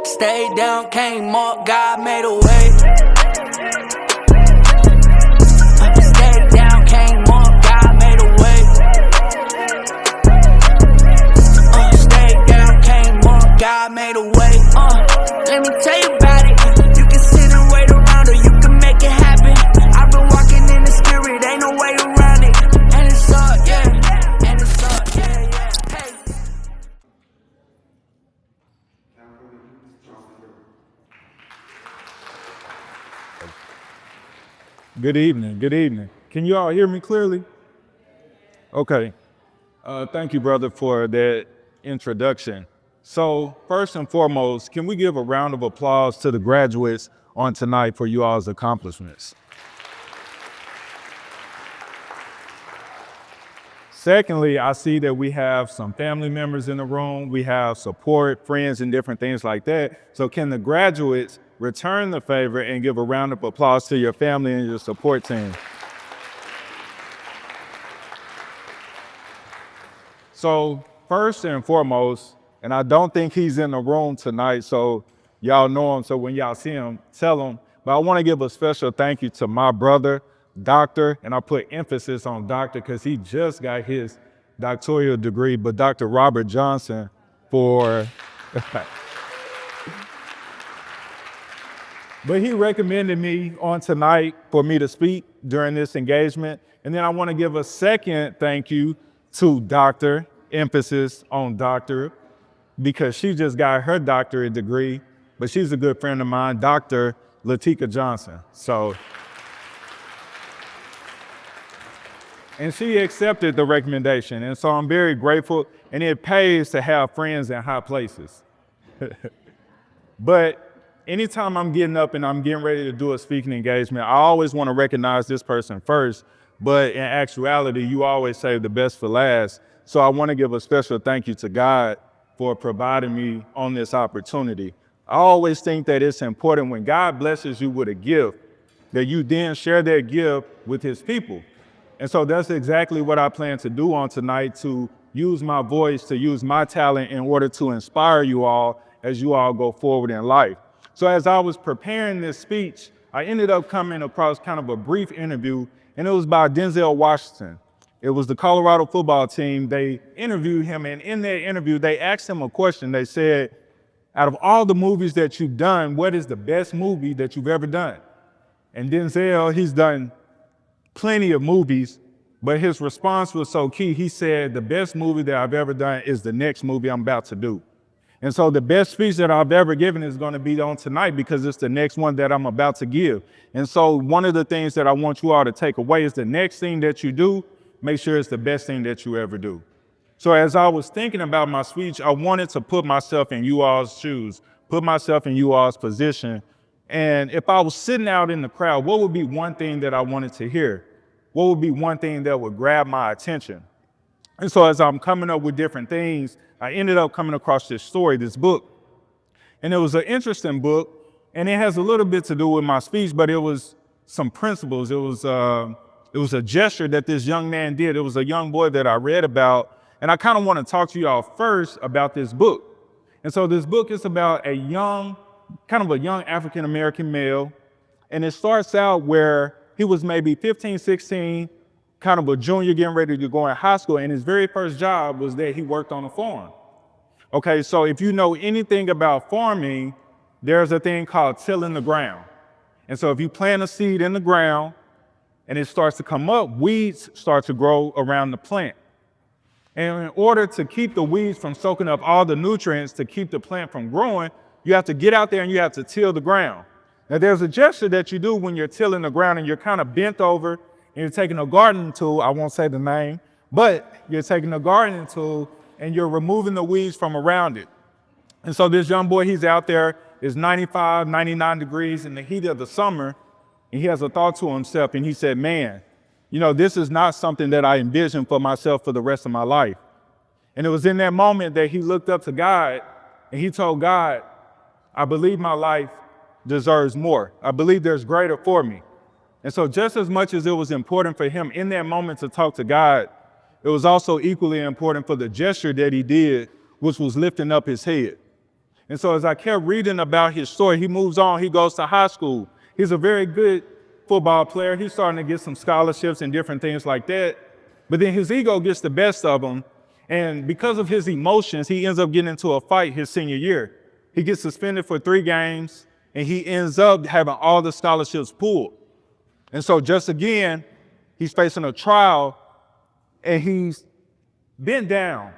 Stayed down, came up, God made a way. Stayed down, came up, God made a way. Stayed down, came up, God made a way. Let me tell you about it. You can sit and wait around, or you can make it happen. I've been walking in the spirit, ain't no way around it. And it's up, yeah. And it's up, yeah. Hey. Good evening, good evening. Can you all hear me clearly? Okay. Thank you, brother, for that introduction. So first and foremost, can we give a round of applause to the graduates on tonight for you all's accomplishments? Secondly, I see that we have some family members in the room. We have support, friends, and different things like that. So can the graduates return the favor and give a round of applause to your family and your support team? So first and foremost, and I don't think he's in the room tonight, so y'all know him, so when y'all see him, tell him. But I want to give a special thank you to my brother, Doctor, and I put emphasis on doctor because he just got his doctoral degree, but Dr. Robert Johnson for, but he recommended me on tonight for me to speak during this engagement. And then I want to give a second thank you to Dr., emphasis on doctor, because she just got her doctorate degree, but she's a good friend of mine, Dr. Latika Johnson. And she accepted the recommendation. And so I'm very grateful, and it pays to have friends in high places. But anytime I'm getting up and I'm getting ready to do a speaking engagement, I always want to recognize this person first, but in actuality, you always save the best for last. So I want to give a special thank you to God for providing me on this opportunity. I always think that it's important when God blesses you with a gift, that you then share that gift with his people. And so that's exactly what I plan to do on tonight, to use my voice, to use my talent in order to inspire you all as you all go forward in life. So as I was preparing this speech, I ended up coming across kind of a brief interview, and it was by Denzel Washington. It was the Colorado football team. They interviewed him, and in that interview, they asked him a question. They said, out of all the movies that you've done, what is the best movie that you've ever done? And Denzel, he's done plenty of movies, but his response was so key. He said, the best movie that I've ever done is the next movie I'm about to do. And so the best speech that I've ever given is going to be on tonight because it's the next one that I'm about to give. And so one of the things that I want you all to take away is the next thing that you do, make sure it's the best thing that you ever do. So as I was thinking about my speech, I wanted to put myself in you all's shoes, put myself in you all's position. And if I was sitting out in the crowd, what would be one thing that I wanted to hear? What would be one thing that would grab my attention? And so as I'm coming up with different things, I ended up coming across this story, this book. And it was an interesting book, and it has a little bit to do with my speech, but it was some principles. It was a gesture that this young man did. It was a young boy that I read about. And I kind of want to talk to y'all first about this book. And so this book is about a young African-American male. And it starts out where he was maybe 15, 16, kind of a junior getting ready to go in high school. And his very first job was that he worked on a farm. Okay, so if you know anything about farming, there's a thing called tilling the ground. And so if you plant a seed in the ground and it starts to come up, weeds start to grow around the plant. And in order to keep the weeds from soaking up all the nutrients to keep the plant from growing, you have to get out there and you have to till the ground. Now there's a gesture that you do when you're tilling the ground and you're kind of bent over and you're taking a gardening tool, I won't say the name, but you're taking a gardening tool and you're removing the weeds from around it. And so this young boy, he's out there, it's 95, 99 degrees in the heat of the summer, and he has a thought to himself and he said, man, you know, this is not something that I envisioned for myself for the rest of my life. And it was in that moment that he looked up to God and he told God, I believe my life deserves more. I believe there's greater for me. And so just as much as it was important for him in that moment to talk to God, it was also equally important for the gesture that he did, which was lifting up his head. And so as I kept reading about his story, he moves on, he goes to high school. He's a very good football player. He's starting to get some scholarships and different things like that. But then his ego gets the best of him. And because of his emotions, he ends up getting into a fight his senior year. He gets suspended for 3 games, and he ends up having all the scholarships pulled. And so just again, he's facing a trial, and he's bent down.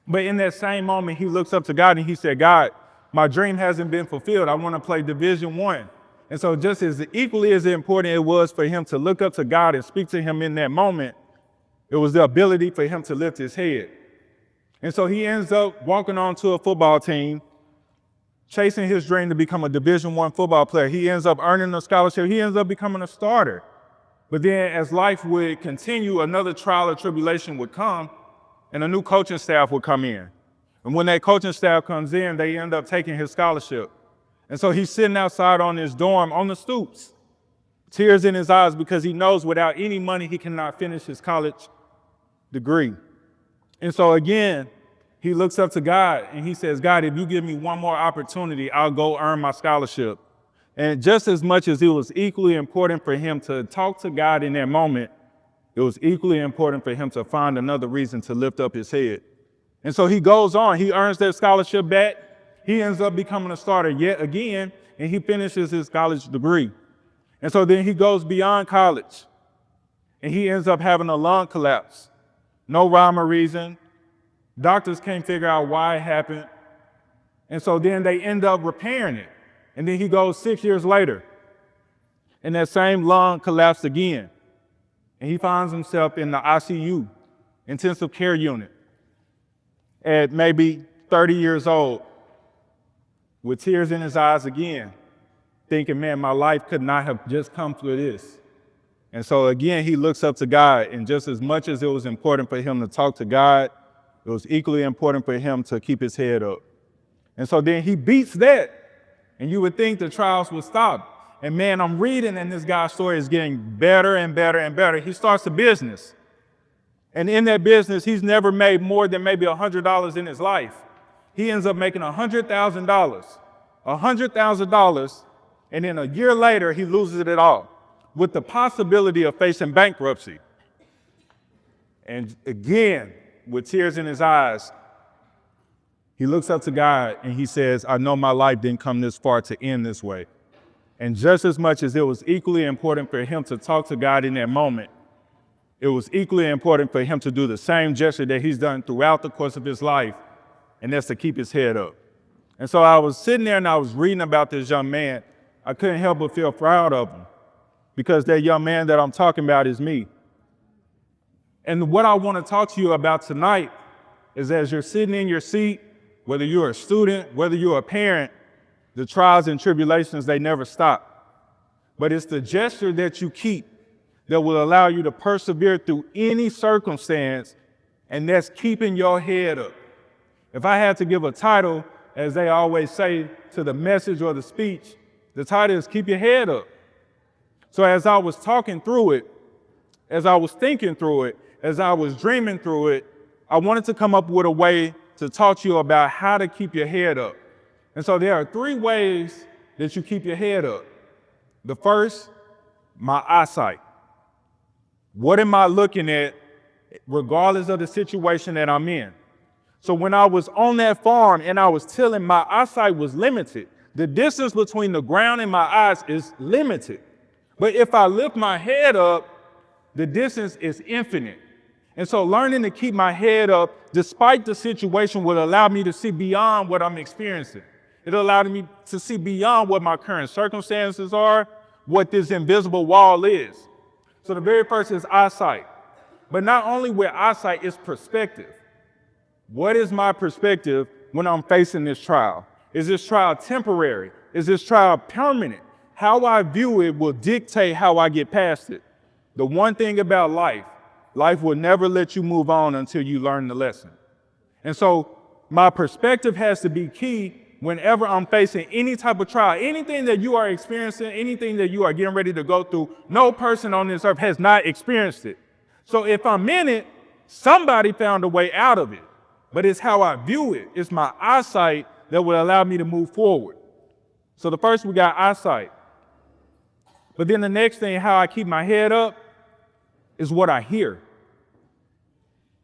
But in that same moment, he looks up to God and he said, God, my dream hasn't been fulfilled. I want to play Division I. And so just as equally as important it was for him to look up to God and speak to him in that moment, it was the ability for him to lift his head. And so he ends up walking onto a football team, chasing his dream to become a Division I football player. He ends up earning a scholarship. He ends up becoming a starter. But then as life would continue, another trial or tribulation would come, and a new coaching staff would come in. And when that coaching staff comes in, they end up taking his scholarship. And so he's sitting outside on his dorm on the stoops, tears in his eyes because he knows without any money, he cannot finish his college degree. And so again, he looks up to God and he says, God, if you give me one more opportunity, I'll go earn my scholarship. And just as much as it was equally important for him to talk to God in that moment, it was equally important for him to find another reason to lift up his head. And so he goes on, he earns that scholarship back. He ends up becoming a starter yet again, and he finishes his college degree. And so then he goes beyond college, and he ends up having a lung collapse. No rhyme or reason. Doctors can't figure out why it happened. And so then they end up repairing it. And then he goes 6 years later, and that same lung collapsed again. And he finds himself in the ICU, intensive care unit, at maybe 30 years old, with tears in his eyes again, thinking, man, my life could not have just come through this. And so again, he looks up to God, and just as much as it was important for him to talk to God, it was equally important for him to keep his head up. And so then he beats that, and you would think the trials would stop. And man, I'm reading, and this guy's story is getting better and better and better. He starts a business. And in that business, he's never made more than maybe $100 in his life. He ends up making $100,000. $100,000, and then a year later, he loses it all, with the possibility of facing bankruptcy. And again, with tears in his eyes, he looks up to God and he says, I know my life didn't come this far to end this way. And just as much as it was equally important for him to talk to God in that moment, it was equally important for him to do the same gesture that he's done throughout the course of his life, and that's to keep his head up. And so I was sitting there and I was reading about this young man. I couldn't help but feel proud of him, because that young man that I'm talking about is me. And what I want to talk to you about tonight is, as you're sitting in your seat, whether you're a student, whether you're a parent, the trials and tribulations, they never stop. But it's the gesture that you keep that will allow you to persevere through any circumstance, and that's keeping your head up. If I had to give a title, as they always say, to the message or the speech, the title is Keep Your Head Up. So as I was talking through it, as I was thinking through it, as I was dreaming through it, I wanted to come up with a way to talk to you about how to keep your head up. And so there are 3 ways that you keep your head up. The first, my eyesight. What am I looking at, regardless of the situation that I'm in? So when I was on that farm and I was tilling, my eyesight was limited. The distance between the ground and my eyes is limited. But if I lift my head up, the distance is infinite. And so learning to keep my head up, despite the situation, will allow me to see beyond what I'm experiencing. It allowed me to see beyond what my current circumstances are, what this invisible wall is. So the very first is eyesight. But not only with eyesight, it's perspective. What is my perspective when I'm facing this trial? Is this trial temporary? Is this trial permanent? How I view it will dictate how I get past it. The one thing about life will never let you move on until you learn the lesson. And so my perspective has to be key whenever I'm facing any type of trial, anything that you are experiencing, anything that you are getting ready to go through. No person on this earth has not experienced it. So if I'm in it, somebody found a way out of it. But it's how I view it. It's my eyesight that will allow me to move forward. So the first, we got eyesight. But then the next thing, how I keep my head up, is what I hear.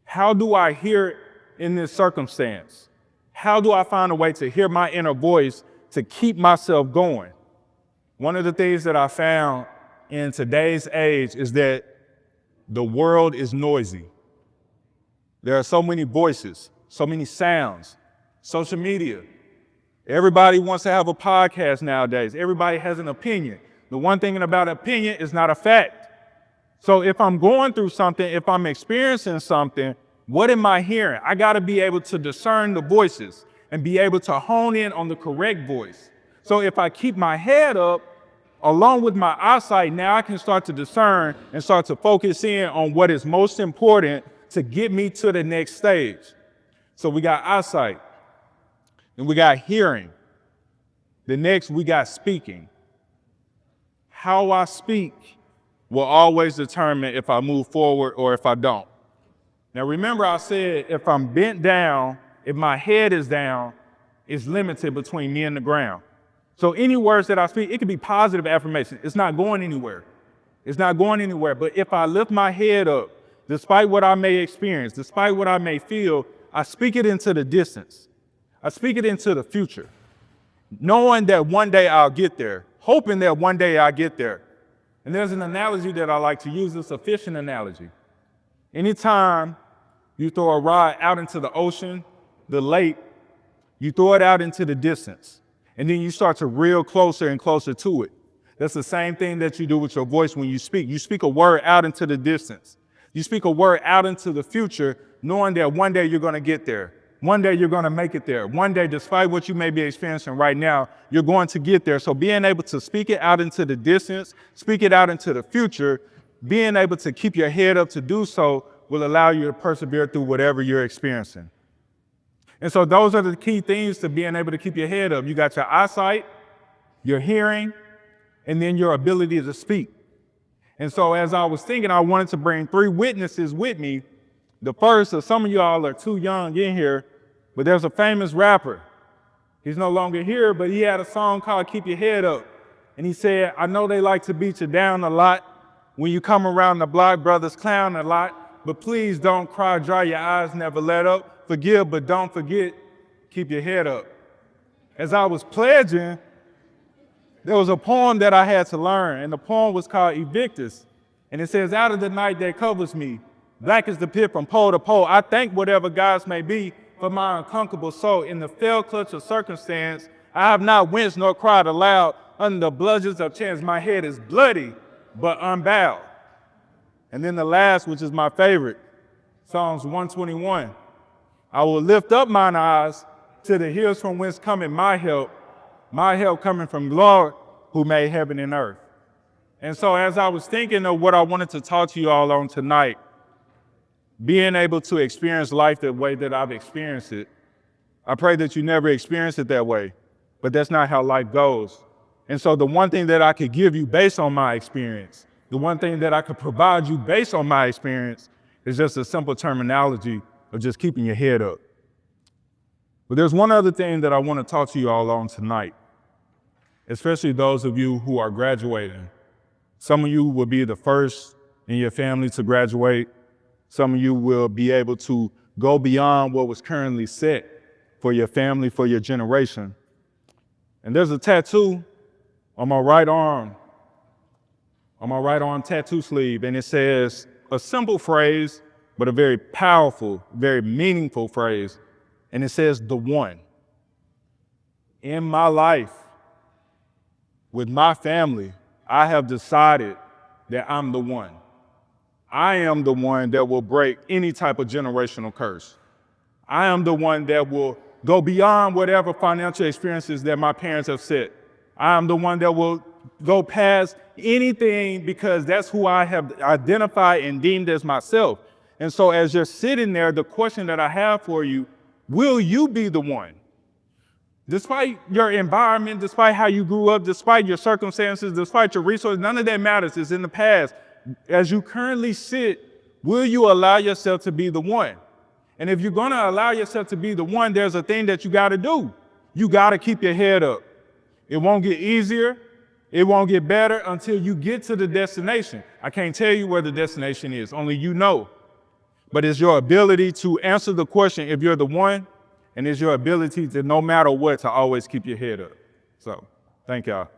How do I hear in this circumstance? How do I find a way to hear my inner voice to keep myself going? One of the things that I found in today's age is that the world is noisy. There are so many voices, so many sounds, social media. Everybody wants to have a podcast nowadays. Everybody has an opinion. The one thing about opinion is not a fact. So if I'm going through something, if I'm experiencing something, what am I hearing? I got to be able to discern the voices and be able to hone in on the correct voice. So if I keep my head up, along with my eyesight, now I can start to discern and start to focus in on what is most important to get me to the next stage. So we got eyesight, and we got hearing. The next, we got speaking. How I speak will always determine if I move forward or if I don't. Now remember, I said if I'm bent down, if my head is down, it's limited between me and the ground. So any words that I speak, it could be positive affirmation. It's not going anywhere. It's not going anywhere. But if I lift my head up, despite what I may experience, despite what I may feel, I speak it into the distance. I speak it into the future, knowing that one day I'll get there, hoping that one day I'll get there. And there's an analogy that I like to use. It's a fishing analogy. Anytime you throw a rod out into the ocean, the lake, you throw it out into the distance, and then you start to reel closer and closer to it. That's the same thing that you do with your voice when you speak. You speak a word out into the distance. You speak a word out into the future, knowing that one day you're going to get there. One day you're going to make it there. One day, despite what you may be experiencing right now, you're going to get there. So being able to speak it out into the distance, speak it out into the future, being able to keep your head up to do so will allow you to persevere through whatever you're experiencing. And so those are the key things to being able to keep your head up. You got your eyesight, your hearing, and then your ability to speak. And so as I was thinking, I wanted to bring 3 witnesses with me. The first, so some of y'all are too young in here, but there's a famous rapper. He's no longer here, but he had a song called Keep Your Head Up. And he said, I know they like to beat you down a lot. When you come around the block, brothers clown a lot. But please don't cry, dry your eyes, never let up. Forgive, but don't forget, keep your head up. As I was pledging, there was a poem that I had to learn, and the poem was called Evictus. And it says, out of the night that covers me, black as the pit from pole to pole, I thank whatever gods may be for my unconquerable soul. In the fell clutch of circumstance, I have not winced nor cried aloud. Under the bludgeons of chance, my head is bloody, but unbowed. And then the last, which is my favorite, Psalms 121. I will lift up mine eyes to the hills from whence cometh my help coming from the Lord who made heaven and earth. And so as I was thinking of what I wanted to talk to you all on tonight, being able to experience life the way that I've experienced it, I pray that you never experience it that way, but that's not how life goes. And so the one thing that I could give you based on my experience, the one thing that I could provide you based on my experience is just a simple terminology of just keeping your head up. But there's one other thing that I want to talk to you all on tonight, especially those of you who are graduating. Some of you will be the first in your family to graduate. Some of you will be able to go beyond what was currently set for your family, for your generation. And there's a tattoo on my right arm tattoo sleeve, and it says a simple phrase, but a very powerful, very meaningful phrase. And it says, the one. In my life, with my family, I have decided that I'm the one. I am the one that will break any type of generational curse. I am the one that will go beyond whatever financial experiences that my parents have set. I am the one that will go past anything because that's who I have identified and deemed as myself. And so as you're sitting there, the question that I have for you, will you be the one? Despite your environment, despite how you grew up, despite your circumstances, despite your resources, none of that matters. It's in the past. As you currently sit, will you allow yourself to be the one? And if you're going to allow yourself to be the one, there's a thing that you got to do. You gotta keep your head up. It won't get easier, it won't get better until you get to the destination. I can't tell you where the destination is, only you know. But it's your ability to answer the question if you're the one, and it's your ability to, no matter what, to always keep your head up. So, thank y'all.